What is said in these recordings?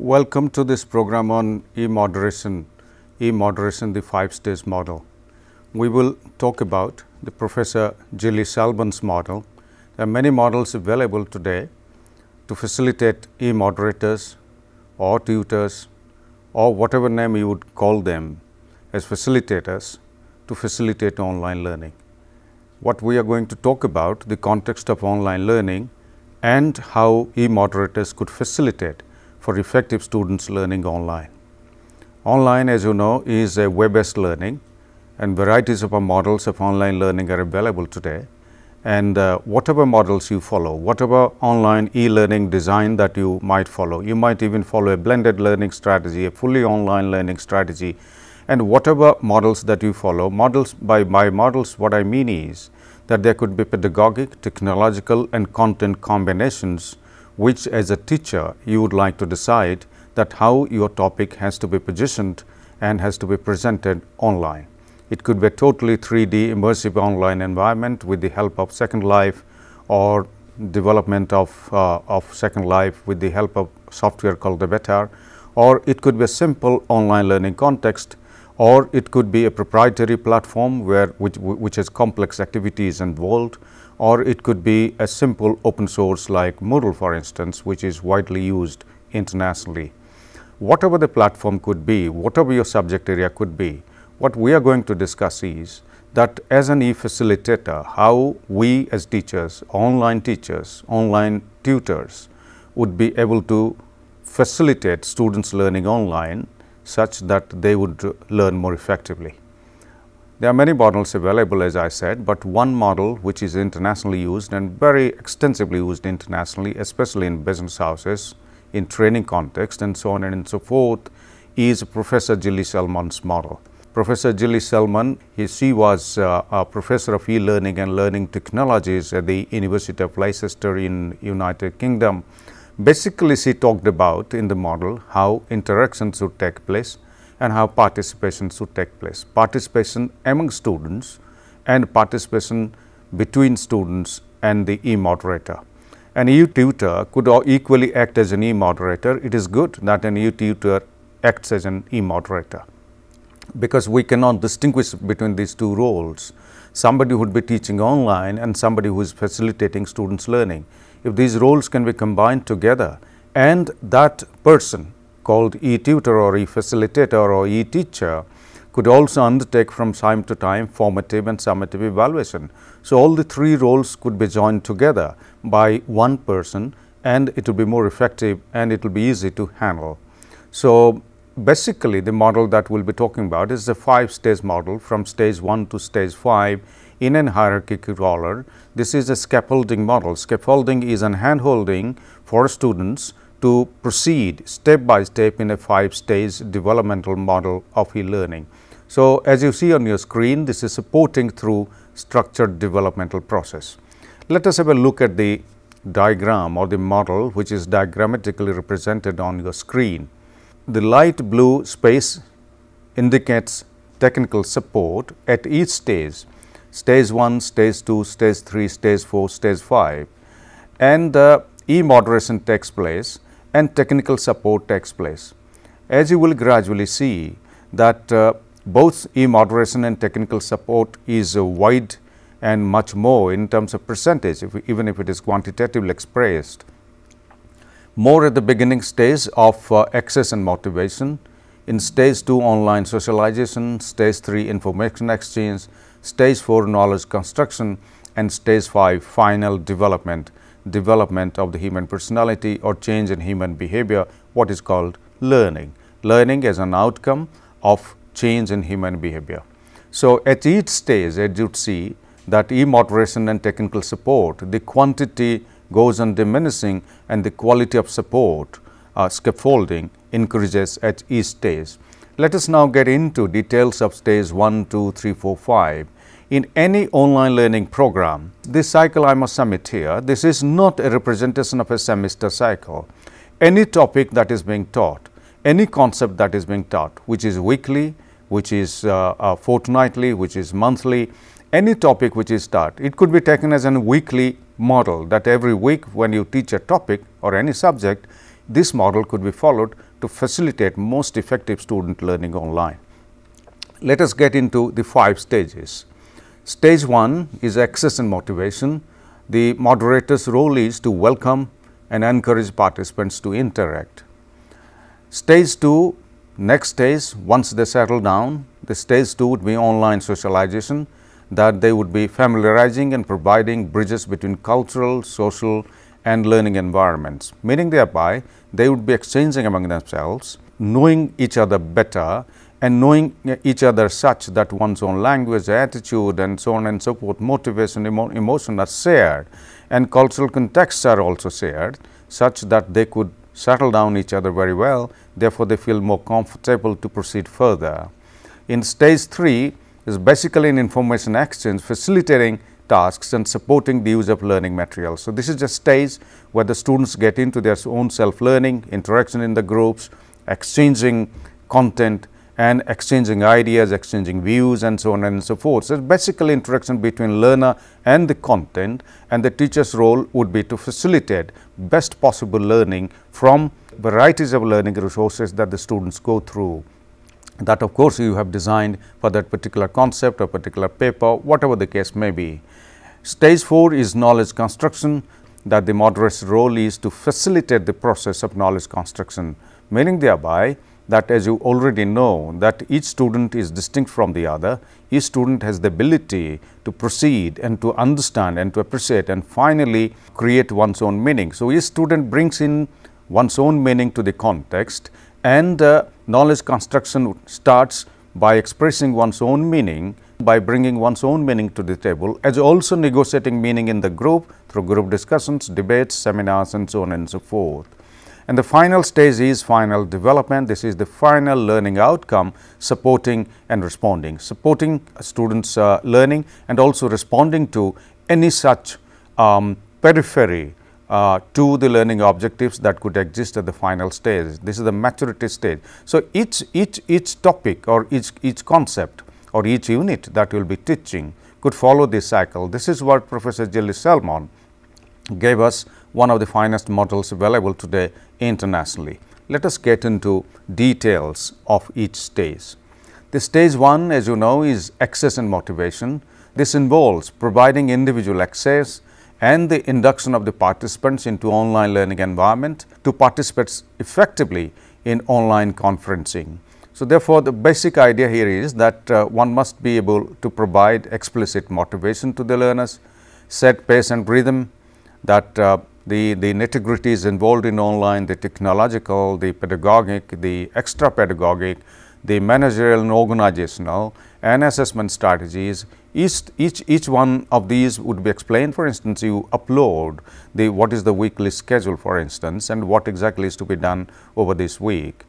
Welcome to this program on e-moderation, the 5-stage model. We will talk about the Professor Gilly Selman's model. There are many models available today to facilitate e-moderators or tutors or whatever name you would call them as facilitators to facilitate online learning. What we are going to talk about, the context of online learning and how e-moderators could facilitate for effective students learning online. Online, as you know, is a web-based learning, and varieties of models of online learning are available today. And whatever models you follow, whatever online e-learning design that you might follow, you might even follow a blended learning strategy, a fully online learning strategy, and whatever models that you follow, by models, what I mean is that there could be pedagogic, technological and content combinations which as a teacher you would like to decide that how your topic has to be positioned and has to be presented online. It could be a totally 3D immersive online environment with the help of Second Life or development of Second Life with the help of software called the Beta, or it could be a simple online learning context, or it could be a proprietary platform which has complex activities involved, or it could be a simple open source like Moodle, for instance, which is widely used internationally. Whatever the platform could be, whatever your subject area could be, what we are going to discuss is that as an e-facilitator, how we as teachers, online tutors would be able to facilitate students learning online such that they would learn more effectively. There are many models available, as I said, but one model which is internationally used and very extensively used internationally, especially in business houses, in training context and so on and so forth, is Professor Gilly Selman's model. Professor Gilly Selman, she was a professor of e-learning and learning technologies at the University of Leicester in United Kingdom. Basically, she talked about in the model how interactions should take place and how participation should take place. Participation among students and participation between students and the e-moderator. An e-tutor could equally act as an e-moderator. It is good that an e-tutor acts as an e-moderator, because we cannot distinguish between these two roles. Somebody who would be teaching online and somebody who is facilitating students learning. If these roles can be combined together and that person called e-tutor or e-facilitator or e-teacher could also undertake from time to time formative and summative evaluation. So, all the three roles could be joined together by one person, and it will be more effective and it will be easy to handle. So, basically the model that we will be talking about is the 5-stage model from stage 1 to stage 5 in an hierarchical order. This is a scaffolding model. Scaffolding is an hand-holding for students to proceed step by step in a 5-stage developmental model of e-learning. So, as you see on your screen, this is supporting through structured developmental process. Let us have a look at the diagram or the model which is diagrammatically represented on your screen. The light blue space indicates technical support at each stage, stage 1, stage 2, stage 3, stage 4, stage 5, and e-moderation takes place and technical support takes place. As you will gradually see that both e-moderation and technical support is wide and much more in terms of percentage, even if it is quantitatively expressed. More at the beginning stage of access and motivation, in stage 2 online socialization, stage 3 information exchange, stage 4 knowledge construction, and stage 5 final development of the human personality or change in human behavior, what is called learning. Learning as an outcome of change in human behavior. So, at each stage, as you see that e-moderation and technical support, the quantity goes on diminishing and the quality of support, scaffolding, increases at each stage. Let us now get into details of stage 1, 2, 3, 4, 5. In any online learning program, this cycle I must submit here, this is not a representation of a semester cycle. Any topic that is being taught, any concept that is being taught, which is weekly, which is fortnightly, which is monthly, any topic which is taught, it could be taken as a weekly model, that every week when you teach a topic or any subject, this model could be followed to facilitate most effective student learning online. Let us get into the 5 stages. Stage 1 is access and motivation. The moderator's role is to welcome and encourage participants to interact. Stage 2, next stage, once they settle down, the stage 2 would be online socialization, that they would be familiarizing and providing bridges between cultural, social and learning environments, meaning thereby they would be exchanging among themselves, knowing each other better and knowing each other such that one's own language, attitude and so on and so forth, motivation, emotion are shared and cultural contexts are also shared, such that they could settle down each other very well, therefore, they feel more comfortable to proceed further. In stage 3 is basically an information exchange, facilitating tasks and supporting the use of learning materials. So, this is a stage where the students get into their own self-learning, interaction in the groups, exchanging content and exchanging ideas, exchanging views and so on and so forth. So, basically interaction between learner and the content, and the teacher's role would be to facilitate best possible learning from varieties of learning resources that the students go through, that of course, you have designed for that particular concept or particular paper, whatever the case may be. Stage 4 is knowledge construction, that the moderator's role is to facilitate the process of knowledge construction, meaning thereby that, as you already know, that each student is distinct from the other, each student has the ability to proceed and to understand and to appreciate and finally create one's own meaning. So, each student brings in one's own meaning to the context, and knowledge construction starts by expressing one's own meaning, by bringing one's own meaning to the table, as also negotiating meaning in the group through group discussions, debates, seminars and so on and so forth. And the final stage is final development. This is the final learning outcome, supporting and responding, supporting students' learning and also responding to any such periphery to the learning objectives that could exist at the final stage. This is the maturity stage. So, each topic or each concept or each unit that we will be teaching could follow this cycle. This is what Professor Jelly Salmon gave us, one of the finest models available today internationally. Let us get into details of each stage. The stage 1, as you know, is access and motivation. This involves providing individual access and the induction of the participants into online learning environment to participate effectively in online conferencing. So, therefore, the basic idea here is that one must be able to provide explicit motivation to the learners, set pace and rhythm, that the nitty-gritties involved in online, the technological, the pedagogic, the extra pedagogic, the managerial and organizational and assessment strategies. Each one of these would be explained. For instance, you upload what is the weekly schedule, for instance, and what exactly is to be done over this week.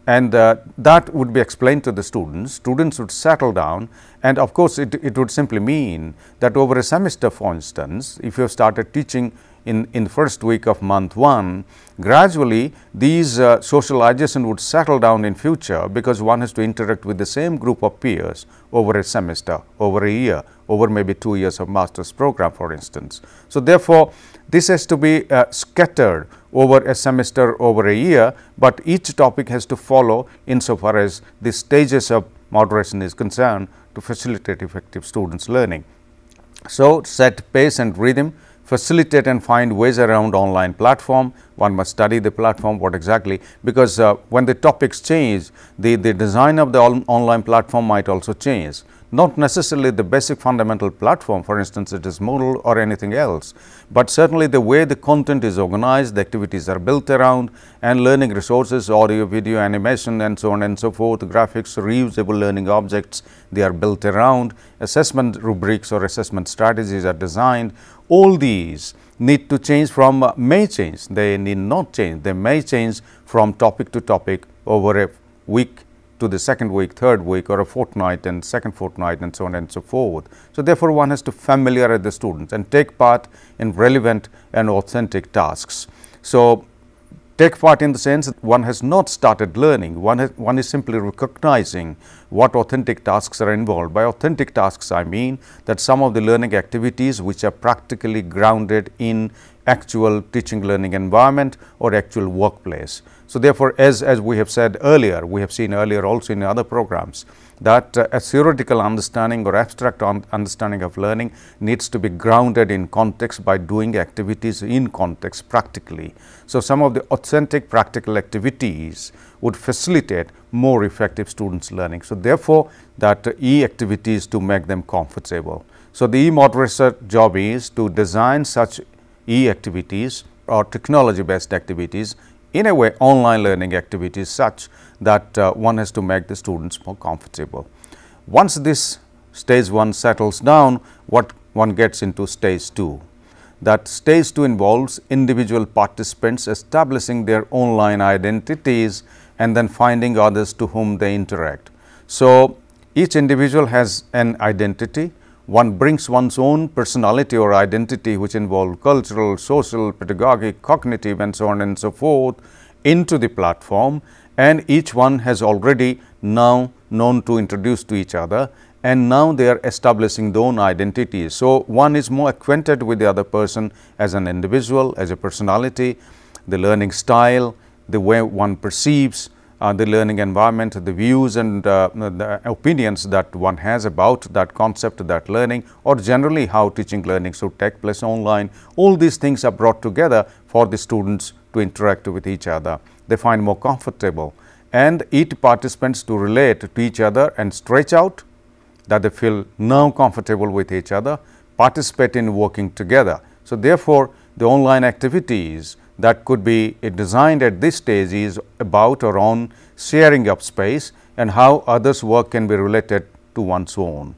And that would be explained to the students. Students would settle down, and of course, it would simply mean that over a semester, for instance, if you have started teaching in the first week of month 1, gradually these socialization would settle down in future, because one has to interact with the same group of peers over a semester, over a year, over maybe 2 years of master's program, for instance. So, therefore, this has to be scattered over a semester, over a year, but each topic has to follow insofar as the stages of moderation is concerned to facilitate effective students' learning. So, set pace and rhythm, facilitate and find ways around online platform. One must study the platform, what exactly, because when the topics change, the design of the online platform might also change. Not necessarily the basic fundamental platform, for instance, it is Moodle or anything else, but certainly the way the content is organized, the activities are built around, and learning resources, audio, video, animation and so on and so forth, graphics, reusable learning objects, they are built around, assessment rubrics or assessment strategies are designed. All these need to change from, may change, they need not change, they may change from topic to topic over a week to the second week, third week, or a fortnight and second fortnight and so on and so forth. So, therefore, one has to familiarize the students and take part in relevant and authentic tasks. So, take part in the sense that one has not started learning, one is simply recognizing what authentic tasks are involved. By authentic tasks, I mean that some of the learning activities which are practically grounded in actual teaching learning environment or actual workplace. So, therefore, as we have said earlier, we have seen earlier also in other programs, that a theoretical understanding or abstract understanding of learning needs to be grounded in context by doing activities in context practically. So, some of the authentic practical activities would facilitate more effective students' learning. So, therefore, that e-activities to make them comfortable. So, the e-moderator job is to design such e-activities or technology based activities, in a way online learning activities, such that one has to make the students more comfortable. Once this stage 1 settles down, what one gets into stage 2. That stage 2 involves individual participants establishing their online identities and then finding others to whom they interact. So, each individual has an identity. One brings one's own personality or identity, which involve cultural, social, pedagogic, cognitive and so on and so forth, into the platform, and each one has already now known to introduce to each other, and now they are establishing their own identities. So, one is more acquainted with the other person as an individual, as a personality, the learning style, the way one perceives the learning environment, the views and the opinions that one has about that concept, that learning, or generally how teaching learning should take place online. All these things are brought together for the students to interact with each other. They find more comfortable, and each participants to relate to each other and stretch out, that they feel now comfortable with each other, participate in working together. So, therefore, the online activities that could be designed at this stage is about or on sharing of space and how others' work can be related to one's own.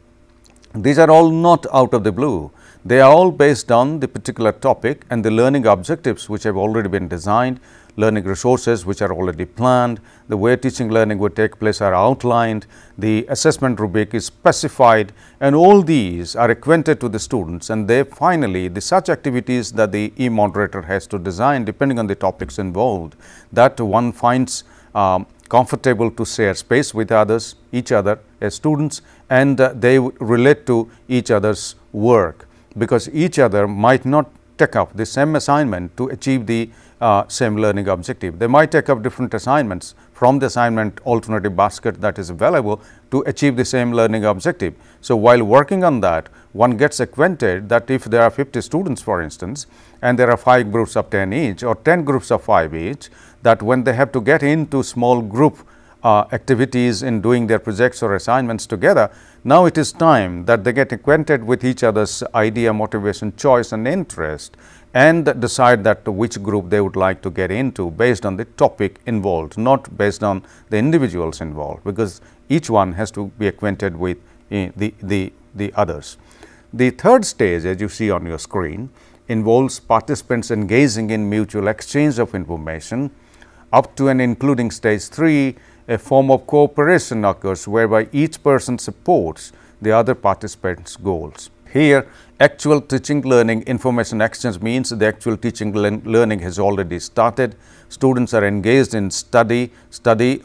These are all not out of the blue. They are all based on the particular topic and the learning objectives which have already been designed, learning resources which are already planned, the way teaching learning would take place are outlined, the assessment rubric is specified, and all these are acquainted to the students, and they finally the such activities that the e-moderator has to design depending on the topics involved, that one finds comfortable to share space with others, each other as students, and they relate to each other's work, because each other might not take up the same assignment to achieve the same learning objective. They might take up different assignments from the assignment alternative basket that is available to achieve the same learning objective. So, while working on that, one gets acquainted that if there are 50 students, for instance, and there are 5 groups of 10 each or 10 groups of 5 each, that when they have to get into small group activities in doing their projects or assignments together, now it is time that they get acquainted with each other's idea, motivation, choice and interest, and decide that which group they would like to get into based on the topic involved, not based on the individuals involved, because each one has to be acquainted with the others. The third stage, as you see on your screen, involves participants engaging in mutual exchange of information. Up to and including stage 3, a form of cooperation occurs whereby each person supports the other participants' goals. Here, actual teaching learning information exchange means the actual teaching learning has already started. Students are engaged in study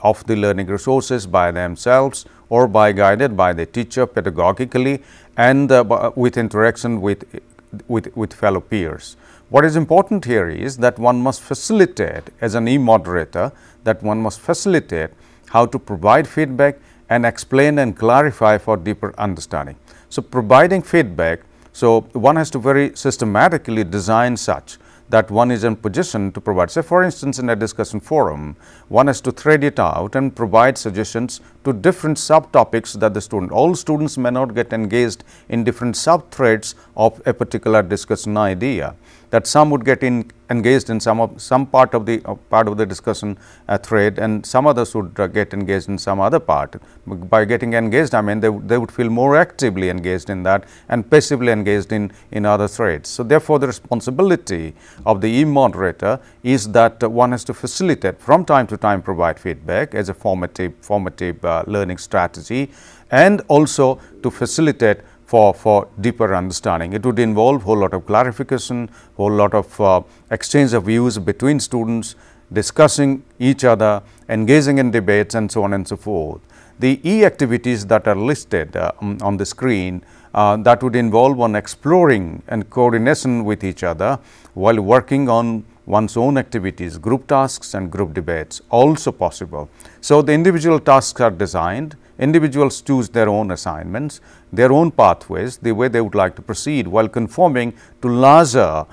of the learning resources by themselves or by guided by the teacher pedagogically and with interaction with fellow peers. What is important here is that one must facilitate, as an e-moderator, that one must facilitate how to provide feedback and explain and clarify for deeper understanding. So, providing feedback, so one has to very systematically design such that one is in position to provide. Say, for instance, in a discussion forum, one has to thread it out and provide suggestions to different subtopics that the student, all students may not get engaged in different sub-threads of a particular discussion idea, that some would get engaged in some part of the discussion thread, and some others would get engaged in some other part. By getting engaged, I mean they would feel more actively engaged in that and passively engaged in other threads. So, therefore, the responsibility of the e-moderator is that one has to facilitate, from time to time provide feedback as a formative learning strategy, and also to facilitate for deeper understanding. It would involve whole lot of clarification, whole lot of exchange of views between students, discussing each other, engaging in debates and so on and so forth. The e-activities that are listed on the screen that would involve on exploring and coordination with each other while working on one's own activities, group tasks and group debates also possible. So, the individual tasks are designed, individuals choose their own assignments, their own pathways, the way they would like to proceed while conforming to larger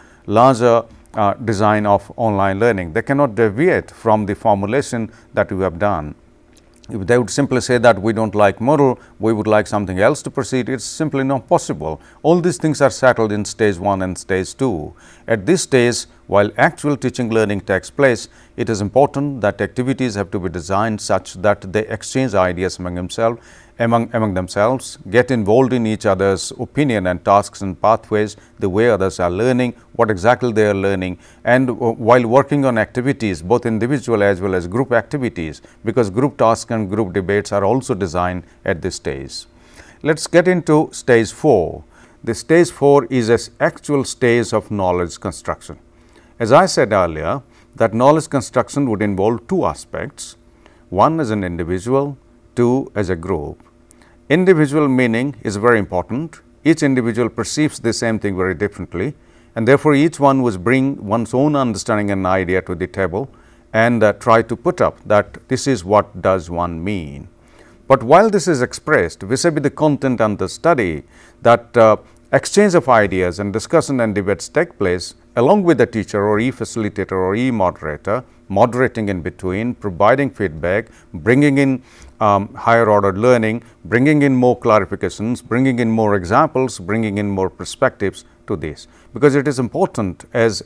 design of online learning. They cannot deviate from the formulation that we have done. If they would simply say that we do not like model, we would like something else to proceed, it is simply not possible. All these things are settled in stage 1 and stage 2. At this stage, while actual teaching learning takes place, it is important that activities have to be designed such that they exchange ideas among themselves, get involved in each other's opinion and tasks and pathways, the way others are learning, what exactly they are learning, and while working on activities, both individual as well as group activities, because group tasks and group debates are also designed at this stage. Let us get into stage 4. The stage 4 is an actual stage of knowledge construction. As I said earlier, that knowledge construction would involve two aspects, one as an individual, two as a group. Individual meaning is very important. Each individual perceives the same thing very differently, and therefore, each one was bring one's own understanding and idea to the table and try to put up that this is what does one mean. But while this is expressed vis-a-vis the content and the study, that exchange of ideas and discussion and debates take place along with the teacher or e-facilitator or e-moderator, moderating in between, providing feedback, bringing in higher order learning, bringing in more clarifications, bringing in more examples, bringing in more perspectives to this. Because it is important as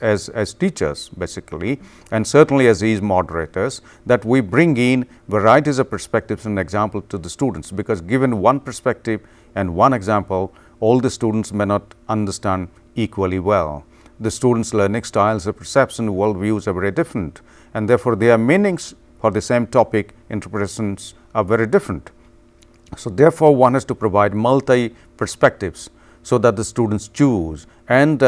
teachers basically, and certainly as e-moderators, that we bring in varieties of perspectives and examples to the students, because given one perspective and one example, all the students may not understand equally well. The students' learning styles, the perception, worldviews are very different, and therefore, their meanings for the same topic, interpretations are very different. So, therefore, one has to provide multi perspectives so that the students choose and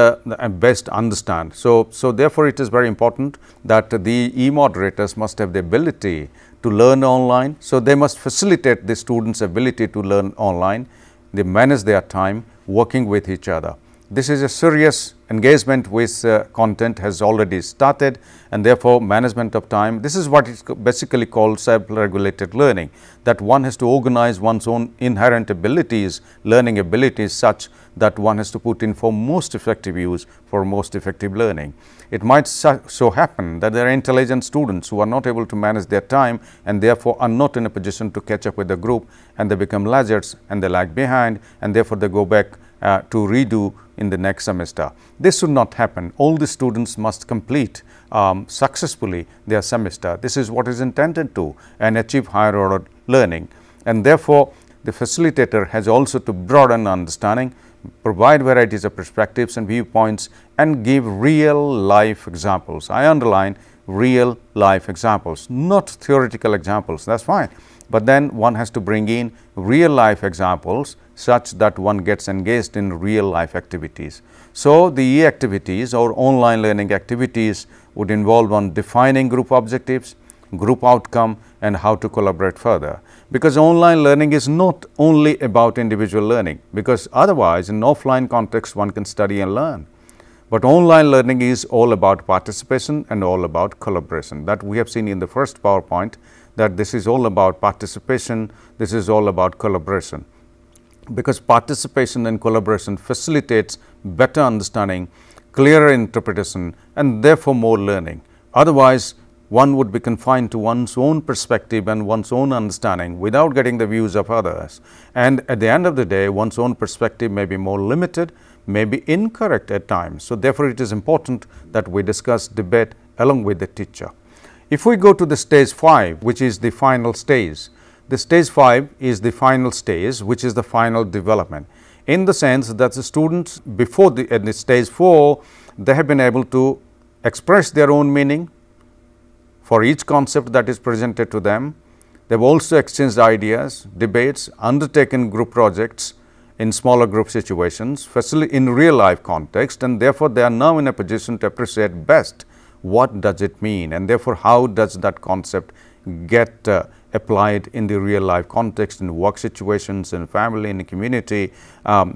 best understand. So, therefore, it is very important that the e-moderators must have the ability to learn online. So, they must facilitate the students' ability to learn online. They manage their time working with each other. This is a serious engagement with content has already started, and therefore, management of time. This is what is basically called self-regulated learning, that one has to organize one's own inherent abilities, learning abilities such that one has to put in for most effective use, for most effective learning. It might so happen that there are intelligent students who are not able to manage their time and therefore are not in a position to catch up with the group, and they become laggards and they lag behind, and therefore, they go back to redo in the next semester. This should not happen. All the students must complete successfully their semester. This is what is intended to and achieve higher order learning, and therefore, the facilitator has also to broaden understanding, provide varieties of perspectives and viewpoints, and give real life examples. I underline real life examples, not theoretical examples, that is fine, but then one has to bring in real life examples such that one gets engaged in real life activities. So, the e-activities or online learning activities would involve on defining group objectives, group outcome, and how to collaborate further. Because online learning is not only about individual learning, because otherwise in offline context one can study and learn. But online learning is all about participation and all about collaboration. That we have seen in the first PowerPoint, that this is all about participation, this is all about collaboration. Because participation and collaboration facilitates better understanding, clearer interpretation, and therefore more learning. Otherwise, one would be confined to one's own perspective and one's own understanding without getting the views of others. And at the end of the day, one's own perspective may be more limited, may be incorrect at times. So, therefore, it is important that we discuss debate along with the teacher. If we go to the stage 5, which is the final stage, the stage 5 is the final stage, which is the final development, in the sense that the students before at the stage 4, they have been able to express their own meaning for each concept that is presented to them. They have also exchanged ideas, debates, undertaken group projects in smaller group situations, in real life context, and therefore, they are now in a position to appreciate best what does it mean, and therefore, how does that concept get applied in the real life context, in work situations, in family, in the community,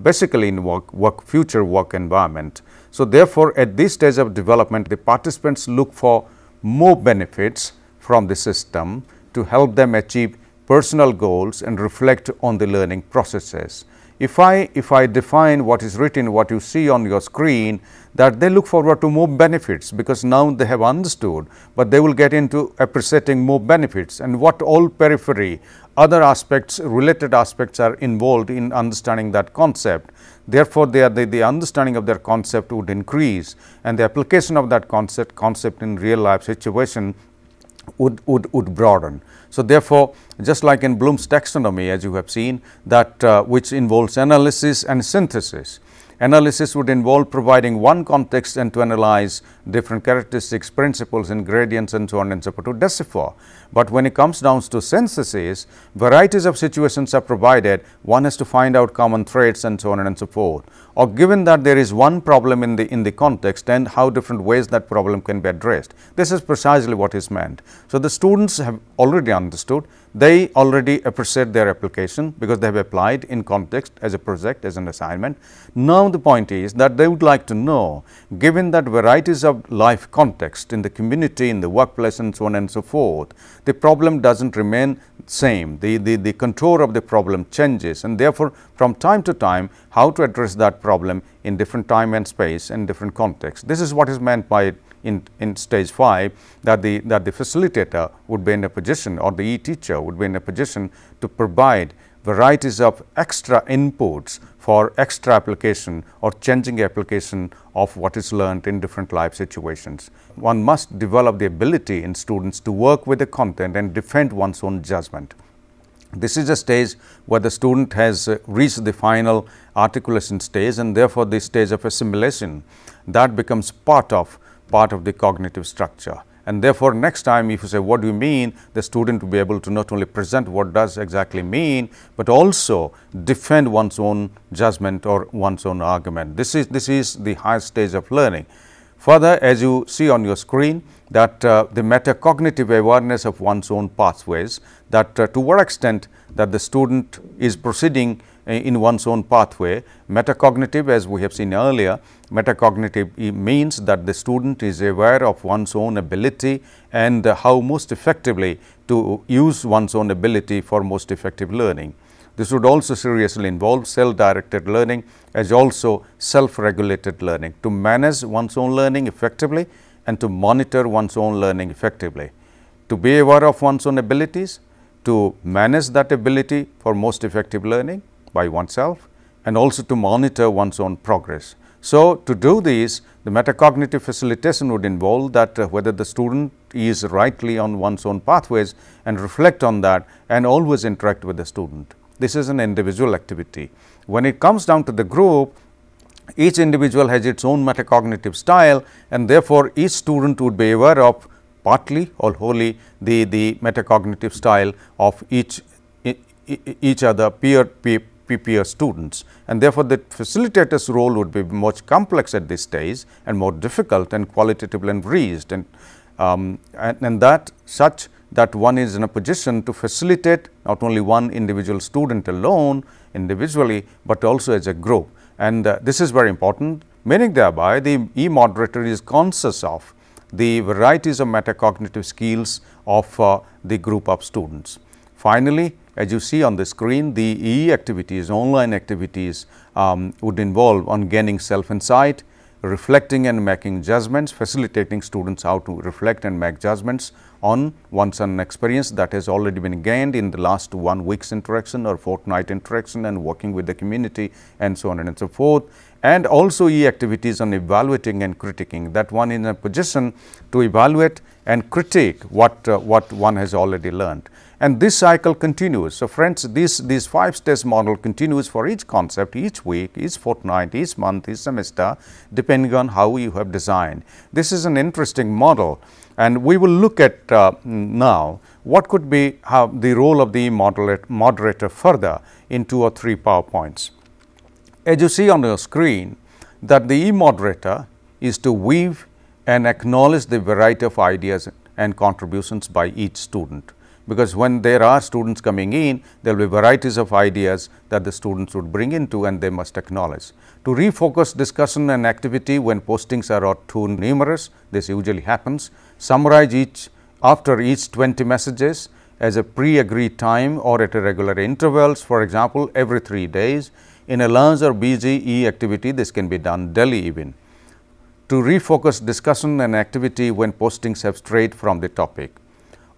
basically in future work environment. So, therefore, at this stage of development, the participants look for more benefits from the system to help them achieve personal goals and reflect on the learning processes. If I define what is written, what you see on your screen, that they look forward to more benefits, because now they have understood, but they will get into appreciating more benefits and what all periphery, other aspects, related aspects are involved in understanding that concept. Therefore, the understanding of their concept would increase, and the application of that concept in real life situation would broaden. So, therefore, just like in Bloom's taxonomy, as you have seen, that which involves analysis and synthesis. Analysis would involve providing one context and to analyze different characteristics, principles, ingredients, and so on and so forth to decipher. But when it comes down to synthesis, varieties of situations are provided. One has to find out common threads and so on and so forth. Or given that there is one problem in the context, and how different ways that problem can be addressed. This is precisely what is meant. So, the students have already understood. They already appreciate their application because they have applied in context as a project, as an assignment. Now, the point is that they would like to know, given that varieties of life context in the community, in the workplace and so on and so forth, the problem does not remain same, the contour of the problem changes, and therefore, from time to time how to address that problem in different time and space and different context. This is what is meant by in stage 5, that the facilitator would be in a position, or the e-teacher would be in a position to provide varieties of extra inputs for extra application or changing application of what is learned in different life situations. One must develop the ability in students to work with the content and defend one's own judgment. This is a stage where the student has reached the final articulation stage, and therefore, the stage of assimilation that becomes part of the cognitive structure. And therefore, next time if you say what do you mean, the student will be able to not only present what does exactly mean, but also defend one's own judgment or one's own argument. This is the highest stage of learning. Further, as you see on your screen, that the metacognitive awareness of one's own pathways, that to what extent that the student is proceeding in one's own pathway. Metacognitive, as we have seen earlier, metacognitive means that the student is aware of one's own ability and how most effectively to use one's own ability for most effective learning. This would also seriously involve self-directed learning as also self-regulated learning, to manage one's own learning effectively and to monitor one's own learning effectively, to be aware of one's own abilities, to manage that ability for most effective learning by oneself, and also to monitor one's own progress. So, to do this, the metacognitive facilitation would involve that whether the student is rightly on one's own pathways and reflect on that and always interact with the student. This is an individual activity. When it comes down to the group, each individual has its own metacognitive style, and therefore, each student would be aware of partly or wholly the metacognitive style of each other peer students, and therefore, the facilitator's role would be much complex at this stage and more difficult and qualitatively enriched, and that such that one is in a position to facilitate not only one individual student alone individually, but also as a group. And this is very important, meaning thereby the e-moderator is conscious of the varieties of metacognitive skills of the group of students. Finally, as you see on the screen, the e-activities, online activities would involve on gaining self-insight, reflecting and making judgments, facilitating students how to reflect and make judgments on one's own experience that has already been gained in the last 1 week's interaction or fortnight interaction and working with the community and so on and so forth. And also e-activities on evaluating and critiquing, that one is in a position to evaluate and critique what one has already learned. And this cycle continues. So, friends, this 5-stage model continues for each concept, each week, each fortnight, each month, each semester, depending on how you have designed. This is an interesting model, and we will look at now what could be the role of the moderator further in 2 or 3 PowerPoints. As you see on your screen, that the e-moderator is to weave and acknowledge the variety of ideas and contributions by each student. because when there are students coming in, there will be varieties of ideas that the students would bring into and they must acknowledge. To refocus discussion and activity when postings are too numerous, this usually happens. Summarize after each 20 messages as a pre-agreed time or at irregular intervals, for example, every 3 days. In a large or busy e-activity, this can be done daily even. To refocus discussion and activity when postings have strayed from the topic.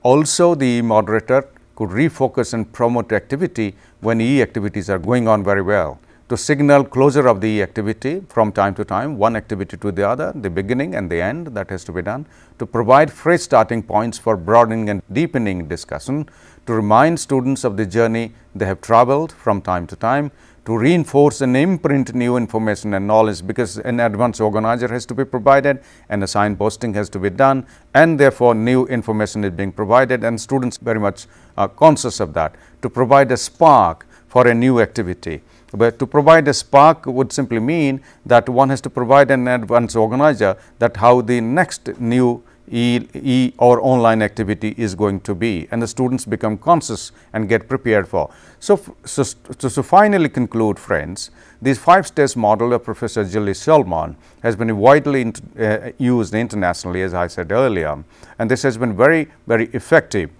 Also, the moderator could refocus and promote activity when e-activities are going on very well. To signal closure of the e-activity from time to time, one activity to the other, the beginning and the end, that has to be done. To provide fresh starting points for broadening and deepening discussion. To remind students of the journey they have traveled from time to time. To reinforce and imprint new information and knowledge, because an advanced organizer has to be provided and assigned posting has to be done, and therefore new information is being provided and students very much are conscious of that. To provide a spark for a new activity. But to provide a spark would simply mean that one has to provide an advanced organizer that how the next new e or online activity is going to be, and the students become conscious and get prepared for. So to finally conclude, friends, this 5-stage model of Professor Gilly Solomon has been widely used internationally, as I said earlier, and this has been very, very effective.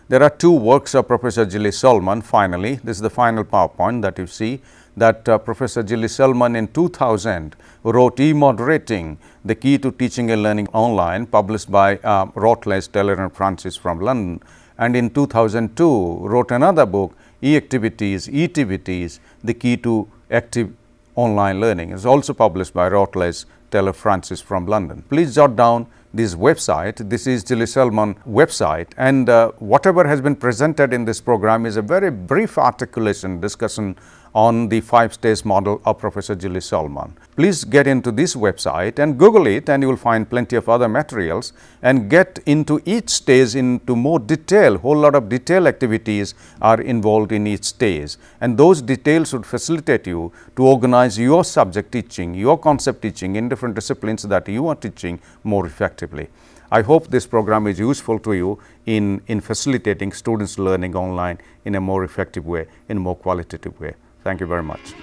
There are 2 works of Professor Gilly Solomon. Finally, this is the final PowerPoint that you see, that Professor Gilly Solomon in 2000 wrote E-Moderating, the Key to Teaching and Learning Online, published by Routledge, Taylor and Francis from London. And in 2002 wrote another book, E-Activities, E-Tivities, the Key to Active Online Learning. It is also published by Routledge, Taylor Francis from London. Please jot down this website. This is Gilly Solomon website, and whatever has been presented in this program is a very brief articulation discussion on the 5-stage model of Professor Gilly Solomon. Please get into this website and Google it, and you will find plenty of other materials, and get into each stage into more detail. Whole lot of detail activities are involved in each stage, and those details would facilitate you to organize your subject teaching, your concept teaching in different disciplines that you are teaching more effectively. I hope this program is useful to you in facilitating students learning online in a more effective way, in a more qualitative way. Thank you very much.